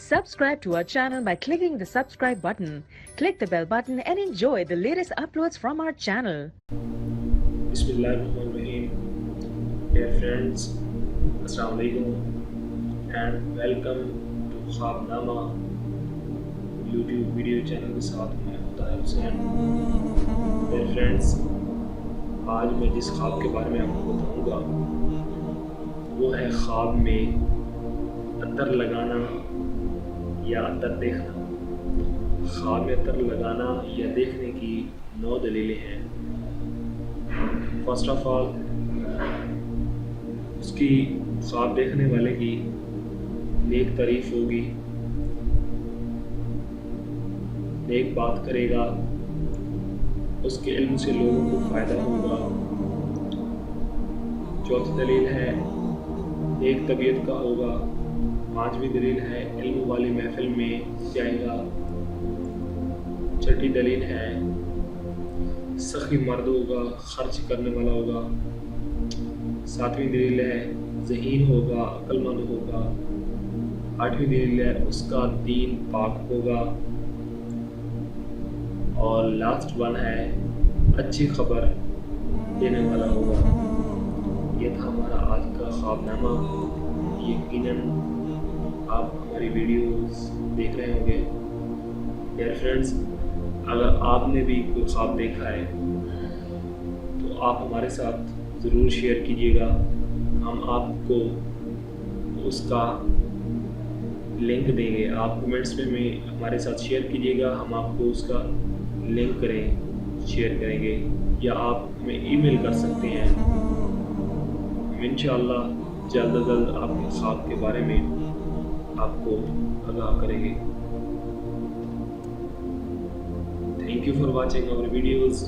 Subscribe to our channel by clicking the subscribe button. Click the bell button and enjoy the latest uploads from our channel. Bismillahirrahmanirrahim. Dear friends, Assalamu alaikum and welcome to ख्वाबनामा YouTube video channel के साथ मैं Tahir Hussain. Dear friends, आज मैं जिस ख्वाब के बारे में आपको बताऊंगा वो है ख्वाब में अतर लगाना या अतर देखना। ख्वाब में अतर लगाना या देखने की 9 दलीलें हैं। फर्स्ट ऑफ ऑल, उसकी ख्वाब देखने वाले की नेक तारीफ होगी, नेक बात करेगा, उसके इल्म से लोगों को फ़ायदा होगा। चौथी दलील है नेक तबीयत का होगा। पांचवी दलील है इल्म वाली महफिल में जाएगा। छठी दलील है सखी मर्द होगा, खर्च करने वाला होगा। सातवीं दलील है ज़हीन होगा, अक्लमंद होगा। आठवीं दलील है उसका दीन पाक होगा। और लास्ट वन है अच्छी खबर देने वाला होगा। यह था हमारा आज का ख्वाबनामा। यकीनन आप हमारी वीडियोस देख रहे होंगे। डियर फ्रेंड्स, अगर आपने भी कोई ख्वाब देखा है तो आप हमारे साथ ज़रूर शेयर कीजिएगा। हम आपको उसका लिंक देंगे। आप कमेंट्स में हमारे साथ शेयर कीजिएगा, हम आपको उसका लिंक शेयर करेंगे, या आप हमें ईमेल कर सकते हैं। हम इंशाअल्लाह जल्द अज जल्द आपके ख्वाब के बारे में आपको आगाह करेंगे। Thank you for watching our videos.